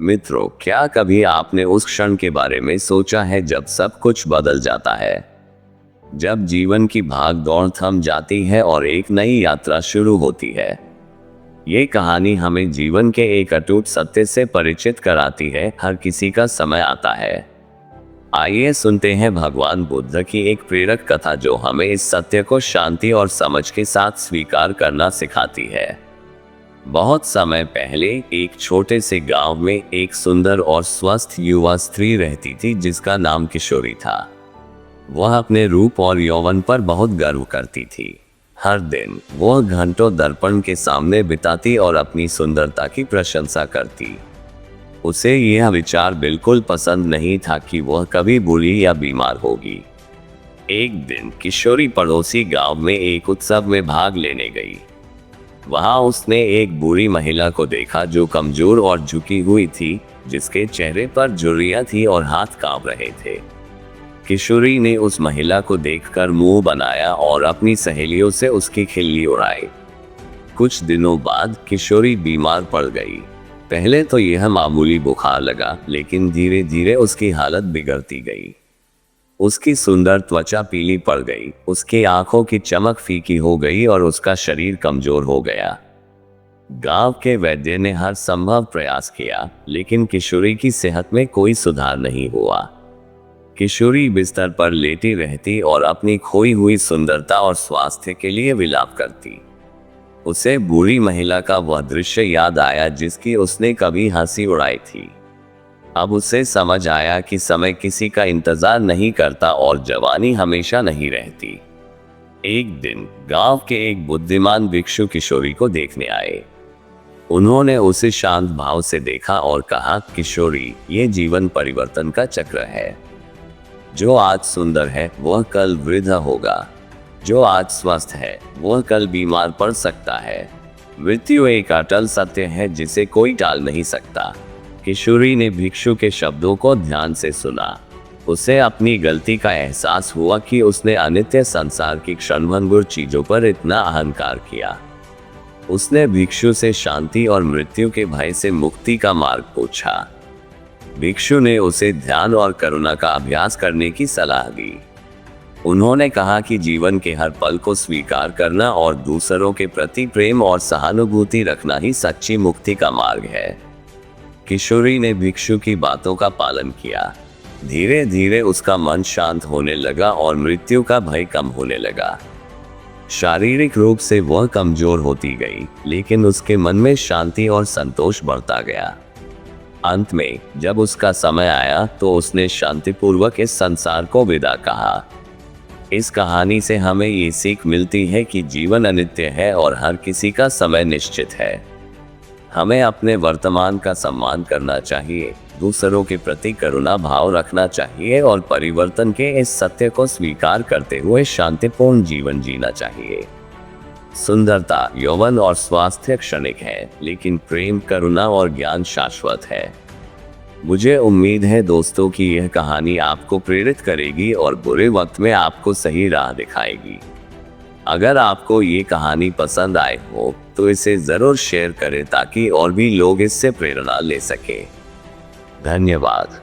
मित्रों, क्या कभी आपने उस क्षण के बारे में सोचा है जब सब कुछ बदल जाता है? जब जीवन की भाग दौड़ थम जाती है और एक नई यात्रा शुरू होती है। ये कहानी हमें जीवन के एक अटूट सत्य से परिचित कराती है, हर किसी का समय आता है। आइए सुनते हैं भगवान बुद्ध की एक प्रेरक कथा जो हमें इस सत्य को शांति और समझ के साथ स्वीकार करना सिखाती है। बहुत समय पहले एक छोटे से गांव में एक सुंदर और स्वस्थ युवा स्त्री रहती थी जिसका नाम किशोरी था। वह अपने रूप और यौवन पर बहुत गर्व करती थी। हर दिन वह घंटों दर्पण के सामने बिताती और अपनी सुंदरता की प्रशंसा करती। उसे यह विचार बिल्कुल पसंद नहीं था कि वह कभी बुरी या बीमार होगी। एक दिन किशोरी पड़ोसी गांव में एक उत्सव में भाग लेने गई। वहां उसने एक बूढ़ी महिला को देखा जो कमजोर और झुकी हुई थी, जिसके चेहरे पर झुर्रियां थी और हाथ कांप रहे थे। किशोरी ने उस महिला को देखकर मुंह बनाया और अपनी सहेलियों से उसकी खिल्ली उड़ाई। कुछ दिनों बाद किशोरी बीमार पड़ गई। पहले तो यह मामूली बुखार लगा, लेकिन धीरे धीरे उसकी हालत बिगड़ती गई। उसकी सुंदर त्वचा पीली पड़ गई, उसकी आंखों की चमक फीकी हो गई और उसका शरीर कमजोर हो गया। गांव के वैद्य ने हर संभव प्रयास किया, लेकिन किशोरी की सेहत में कोई सुधार नहीं हुआ। किशोरी बिस्तर पर लेटी रहती और अपनी खोई हुई सुंदरता और स्वास्थ्य के लिए विलाप करती। उसे बूढ़ी महिला का वह दृश्य याद आया जिसकी उसने कभी हंसी उड़ाई थी। अब उसे समझ आया कि समय किसी का इंतजार नहीं करता और जवानी हमेशा नहीं रहती। एक दिन गांव के एक बुद्धिमान भिक्षु किशोरी को देखने आए। उन्होंने उसे शांत भाव से देखा और कहा, किशोरी, ये जीवन परिवर्तन का चक्र है। जो आज सुंदर है वह कल वृद्ध होगा। जो आज स्वस्थ है वह कल बीमार पड़ सकता है। मृत्यु एक अटल सत्य है जिसे कोई टाल नहीं सकता। किशोरी ने भिक्षु के शब्दों को ध्यान से सुना। उसे अपनी गलती का एहसास हुआ कि उसने अनित्य संसार की क्षणभंगुर चीजों पर इतना अहंकार किया। उसने भिक्षु से शांति और मृत्यु के भय से मुक्ति का मार्ग पूछा। भिक्षु ने उसे ध्यान और करुणा का अभ्यास करने की सलाह दी। उन्होंने कहा कि जीवन के हर पल को स्वीकार करना और दूसरों के प्रति प्रेम और सहानुभूति रखना ही सच्ची मुक्ति का मार्ग है। किशोरी ने भिक्षु की बातों का पालन किया। धीरे धीरे उसका मन शांत होने लगा और मृत्यु का भय कम होने लगा। शारीरिक रूप से वह कमजोर होती गई, लेकिन उसके मन में शांति और संतोष बढ़ता गया। अंत में जब उसका समय आया तो उसने शांतिपूर्वक इस संसार को विदा कहा। इस कहानी से हमें ये सीख मिलती है कि जीवन अनित्य है और हर किसी का समय निश्चित है। हमें अपने वर्तमान का सम्मान करना चाहिए, दूसरों के प्रति करुणा भाव रखना चाहिए और परिवर्तन के इस सत्य को स्वीकार करते हुए शांतिपूर्ण जीवन जीना चाहिए। सुंदरता, यौवन और स्वास्थ्य क्षणिक है, लेकिन प्रेम, करुणा और ज्ञान शाश्वत है। मुझे उम्मीद है दोस्तों कि यह कहानी आपको प्रेरित करेगी और बुरे वक्त में आपको सही राह दिखाएगी। अगर आपको ये कहानी पसंद आए हो तो इसे जरूर शेयर करें ताकि और भी लोग इससे प्रेरणा ले सके। धन्यवाद।